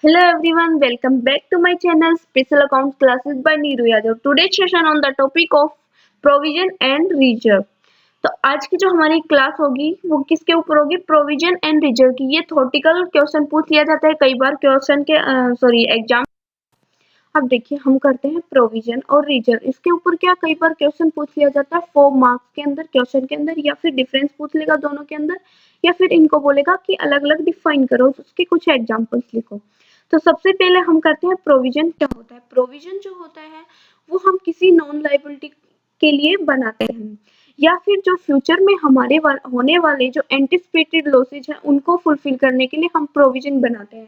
Hello everyone, welcome back to my channel Special Accounts Classes by Neeru Yadav. Today's session on the topic of provision and reserve. तो आज की जो हमारी class होगी वो किसके ऊपर होगी? प्रोविजन एंड रिजर्व की। ये थ्योरेटिकल क्वेश्चन पूछ लिया जाता है कई बार क्वेश्चन के एग्जाम। अब देखिए हम करते हैं प्रोविजन और रिजर्व। इसके ऊपर क्या कई बार क्वेश्चन पूछ लिया जाता है 4 मार्क्स के अंदर क्वेश्चन के अंदर, या फिर डिफरेंस पूछ लेगा दोनों के अंदर, या फिर इनको बोलेगा कि अलग अलग डिफाइन करो, उसके कुछ एग्जाम्पल्स लिखो। तो सबसे पहले हम करते हैं प्रोविजन क्या होता है। प्रोविजन जो होता है वो हम किसी नॉन लायबिलिटी के लिए बनाते हैं, या फिर जो फ्यूचर में हमारे होने वाले जो एंटिसिपेटेड लॉसेज हैं उनको फुलफिल करने के लिए हम प्रोविजन बनाते हैं।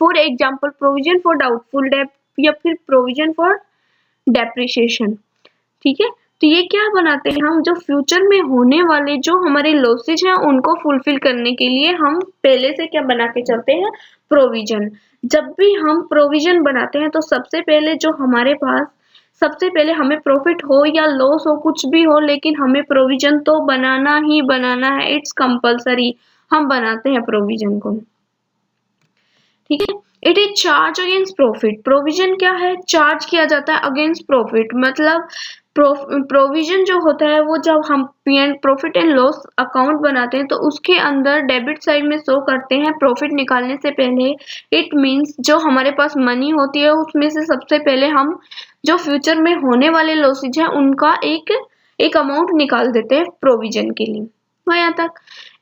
For example provision for doubtful debt या फिर प्रोविजन फॉर डेप्रिसिएशन। ठीक है, तो ये क्या बनाते हैं हम, जो फ्यूचर में होने वाले जो हमारे लॉसेज हैं उनको फुलफिल करने के लिए हम पहले से क्या बना के चलते हैं, प्रोविजन। जब भी हम प्रोविजन बनाते हैं तो सबसे पहले जो हमारे पास, सबसे पहले हमें प्रॉफिट हो या लॉस हो कुछ भी हो, लेकिन हमें प्रोविजन तो बनाना ही बनाना है, इट्स कंपल्सरी। हम बनाते हैं प्रोविजन को। ठीक है, it is charge against profit. Provision क्या है? चार्ज किया जाता है अगेंस्ट प्रॉफिट। मतलब प्रोविजन जो होता है वो जब हम प्रॉफिट एंड लॉस अकाउंट बनाते हैं तो उसके अंदर डेबिट साइड में शो करते हैं प्रॉफिट निकालने से पहले। इट मींस जो हमारे पास मनी होती है उसमें से सबसे पहले हम जो फ्यूचर में होने वाले लॉसेज हैं उनका एक अमाउंट निकाल देते हैं प्रोविजन के लिए। तो यहाँ तक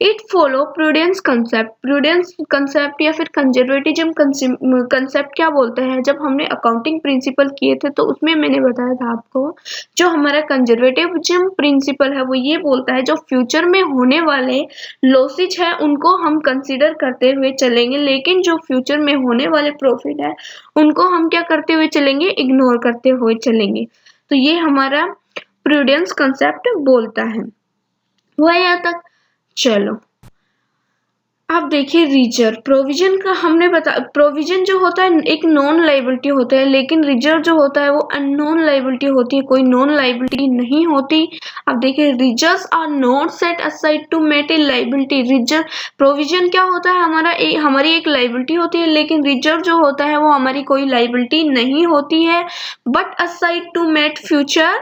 it follow prudence concept. Prudence concept या फिर कंजर्वेटिज्म कंसेप्ट क्या बोलते हैं? जब हमने अकाउंटिंग प्रिंसिपल किए थे तो उसमें मैंने बताया था आपको, जो हमारा कंजर्वेटिज्म प्रिंसिपल है वो ये बोलता है जो फ्यूचर में होने वाले लॉसेज है उनको हम कंसीडर करते हुए चलेंगे, लेकिन जो फ्यूचर में होने वाले प्रॉफिट है उनको हम क्या करते हुए चलेंगे, इग्नोर करते हुए चलेंगे। तो ये हमारा प्रूडेंस कंसेप्ट बोलता है। हुआ यहाँ तक? चलो अब देखिए रिजर्व। प्रोविजन का हमने प्रोविजन जो होता है एक नॉन लायबिलिटी होता है, लेकिन रिजर्व जो होता है वो अननोन लायबिलिटी होती है, कोई नॉन लायबिलिटी नहीं होती। अब देखिए reserves are not set aside to meet a liability. Reserve provision क्या होता है, हमारी एक लायबिलिटी होती है, लेकिन रिजर्व जो होता है वो हमारी कोई लायबिलिटी नहीं होती है, but aside to meet future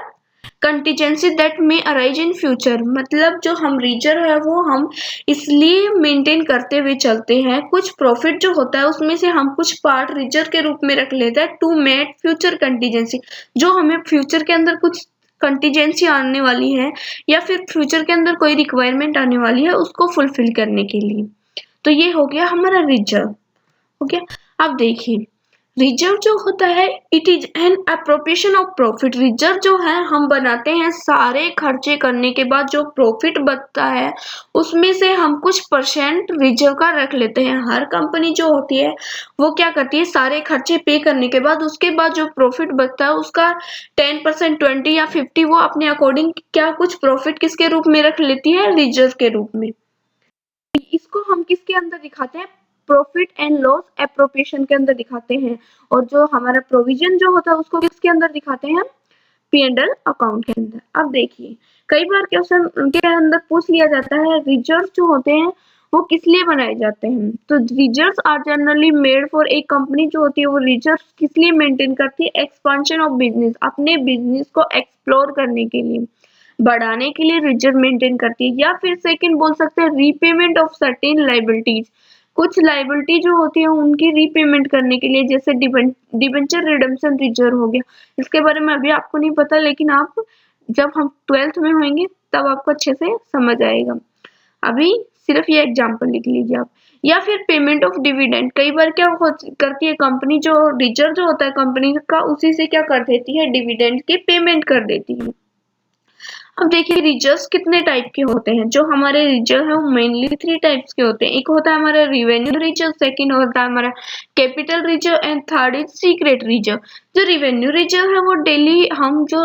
contingency that may arise in future. मतलब जो हम रिजर्व है वो हम इसलिए मेंटेन करते हुए चलते हैं, कुछ प्रॉफिट जो होता है उसमें से हम कुछ पार्ट रिजर्व के रूप में रख लेते हैं टू मेट फ्यूचर कंटीजेंसी। जो हमें फ्यूचर के अंदर कुछ कंटीजेंसी आने वाली है या फिर फ्यूचर के अंदर कोई रिक्वायरमेंट आने वाली है उसको फुलफिल करने के लिए। तो ये हो गया हमारा रिजर्व। हो गया। अब देखिए रिजर्व जो होता है it is an appropriation of profit. Reserve जो है हम बनाते हैं सारे खर्चे करने के बाद जो प्रॉफिट बचता है उसमें से हम कुछ परसेंट रिजर्व का रख लेते हैं। हर कंपनी जो होती है वो क्या करती है, सारे खर्चे पे करने के बाद उसके बाद जो प्रॉफिट बचता है उसका 10%, 20 या 50 वो अपने अकॉर्डिंग क्या कुछ प्रॉफिट किसके रूप में रख लेती है, रिजर्व के रूप में। इसको हम किसके अंदर दिखाते हैं, प्रॉफिट एंड लॉस एप्रोप्रिएशन के अंदर दिखाते हैं। और जो हमारा प्रोविजन जो होता है उसको किसके अंदर दिखाते हैं, P&L अकाउंट के अंदर। अब देखिए कई बार क्वेश्चन के अंदर पूछ लिया जाता है रिजर्व जो होते हैं वो किस लिए बनाए जाते हैं। तो reserves are generally made for एक कंपनी जो होती है वो रिजर्व किस लिए मेंटेन करती है, एक्सपांशन ऑफ बिजनेस, अपने बिजनेस को एक्सप्लोर करने के लिए, बढ़ाने के लिए रिजर्व मेंटेन करती है। या फिर सेकंड बोल सकते हैं रीपेमेंट ऑफ सर्टेन लायबिलिटीज। कुछ लायबिलिटी जो होती है उनकी रीपेमेंट करने के लिए, जैसे डिबेंचर रिडेम्पशन रिजर्व हो गया। इसके बारे में अभी आपको नहीं पता, लेकिन आप जब हम 12th में होंगे तब आपको अच्छे से समझ आएगा। अभी सिर्फ ये एग्जांपल लिख लीजिए आप। या फिर पेमेंट ऑफ डिविडेंड। कई बार क्या करती है कंपनी, जो रिजर्व जो होता है कंपनी का उसी से क्या कर देती है, डिविडेंड की पेमेंट कर देती है। अब देखिए रिजर्व्स कितने टाइप के होते हैं। जो हमारे रिजर्व है वो मेनली 3 टाइप्स के होते हैं। एक होता है हमारा रिवेन्यू रिजर्व, सेकंड होता है हमारा capital reserve and third is secret reserve. जो रिवेन्यू रिजर्व है वो डेली हम जो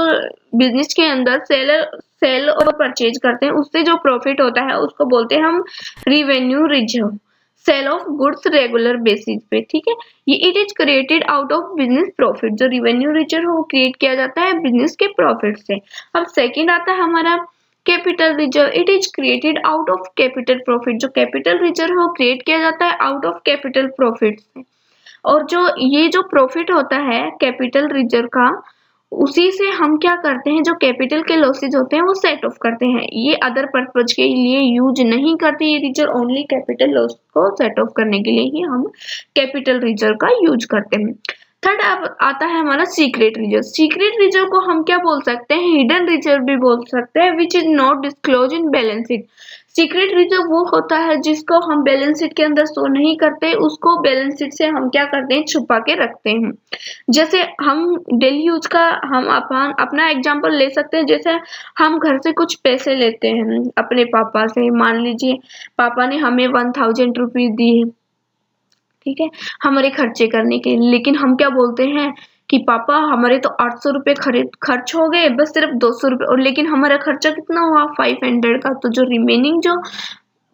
बिजनेस के अंदर सेल और परचेज करते हैं उससे जो प्रॉफिट होता है उसको बोलते हैं हम revenue reserve. Sale of goods regular basis पे, ठीक है। ये it is created out of business profit. जो रिवेन्यू रिजर्व वो क्रिएट किया जाता है बिजनेस के प्रॉफिट से। अब सेकंड आता है हमारा capital reserve. It is created out of capital profit. जो कैपिटल रिजर्व है वो क्रिएट किया जाता है आउट ऑफ कैपिटल प्रॉफिट से। और जो ये जो प्रॉफिट होता है कैपिटल रिजर्व का, उसी से हम क्या करते हैं, जो कैपिटल के लॉसेज होते हैं वो सेट ऑफ करते हैं। ये अदर पर्पज के लिए यूज नहीं करते ये रिजर्व, ओनली कैपिटल लॉस को सेट ऑफ करने के लिए ही हम कैपिटल रिजर्व का यूज करते हैं। थर्ड अब आता है हमारा सीक्रेट रिजर्व। सीक्रेट रिजर्व को हम क्या बोल सकते हैं, हिडन रिजर्व भी बोल सकते हैं, which is not disclose in balance sheet. Secret reserve वो होता है जिसको हम बैलेंस शीट के अंदर शो नहीं करते, उसको बैलेंस शीट से हम क्या करते हैं, छुपा के रखते हैं। जैसे हम डेली यूज का हम अपना एग्जांपल ले सकते हैं। जैसे हम घर से कुछ पैसे लेते हैं अपने पापा से, मान लीजिए पापा ने हमें 1000 रुपीज दी है, ठीक है, हमारे खर्चे करने के लिए, लेकिन हम क्या बोलते हैं कि पापा हमारे तो 800 रुपये खर्च हो गए, बस सिर्फ 200 रुपये, और लेकिन हमारा खर्चा कितना हुआ 500 का। तो जो रिमेनिंग जो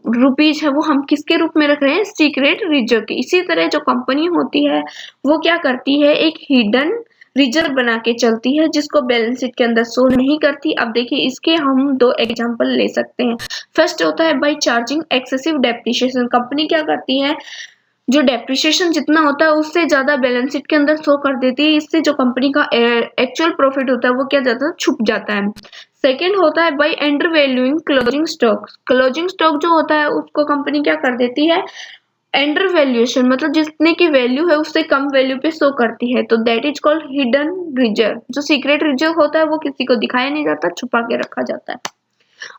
रुपीज है वो हम किसके रूप में रख रहे हैं, सीक्रेट रिजर्व के। इसी तरह जो कंपनी होती है वो क्या करती है, एक हिडन रिजर्व बना के चलती है जिसको बैलेंस शीट के अंदर शो नहीं करती। अब देखिए इसके हम दो एग्जांपल ले सकते हैं। फर्स्ट होता है by charging excessive depreciation. Company क्या करती है, जो डेप्रिसिएशन जितना होता है उससे ज्यादा बैलेंस शीट के अंदर शो कर देती है। इससे जो कंपनी का एक्चुअल प्रॉफिट होता है वो क्या जाता है, छुप जाता है। सेकेंड होता है by under valuing closing stock. Closing stock जो होता है उसको कंपनी क्या कर देती है, अंडर वैल्यूएशन, मतलब जितने की वैल्यू है उससे कम वैल्यू पे शो करती है। तो that is called hidden reserve. जो सीक्रेट रिजर्व होता है वो किसी को दिखाया नहीं जाता, छुपा के रखा जाता है।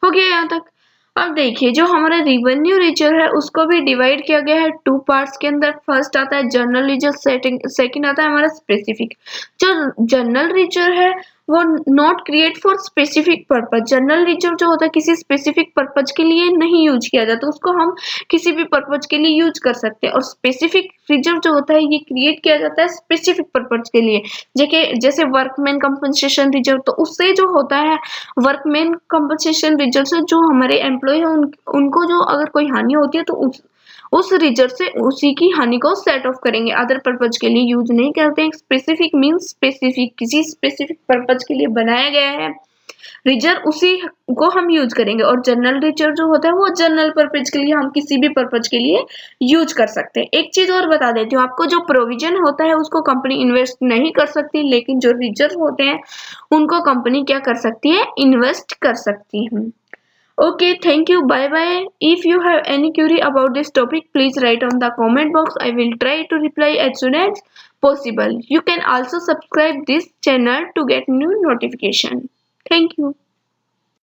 हो गया यहाँ तक। अब देखिए जो हमारा रिवेन्यू रिजर्व है उसको भी डिवाइड किया गया है टू पार्ट्स के अंदर। फर्स्ट आता है जनरल रिजर्व, सेकंड आता है हमारा स्पेसिफिक। जो जनरल रिजर्व है वो not create for specific purpose. General reserve जो होता है किसी स्पेसिफिक पर्पज के लिए नहीं यूज किया जाता, उसको हम किसी भी पर्पज के लिए यूज कर सकते हैं। और स्पेसिफिक रिजर्व जो होता है ये क्रिएट किया जाता है स्पेसिफिक पर्पज के लिए, जैसे वर्कमैन कंपनसेशन रिजर्व। तो उससे जो होता है वर्कमैन कंपनसेशन रिजर्व से जो हमारे एम्प्लॉय है उनको जो अगर कोई हानि होती है तो उस रिजर्व से उसी की हानि को सेट ऑफ करेंगे, अदर पर्पज के लिए यूज नहीं करते हैं। स्पेसिफिक मींस स्पेसिफिक, किसी स्पेसिफिक पर्पज के लिए बनाया गया है रिजर्व, उसी को हम यूज करेंगे। और जनरल रिजर्व जो होता है वो जनरल पर्पज के लिए, हम किसी भी पर्पज के लिए यूज कर सकते हैं। एक चीज और बता देती हूँ आपको, जो प्रोविजन होता है उसको कंपनी इन्वेस्ट नहीं कर सकती, लेकिन जो रिजर्व होते हैं उनको कंपनी क्या कर सकती है, इन्वेस्ट कर सकती है। Okay, thank you. Bye bye. If you have any query about this topic, please write on the comment box. I will try to reply as soon as possible. You can also subscribe this channel to get new notification. Thank you.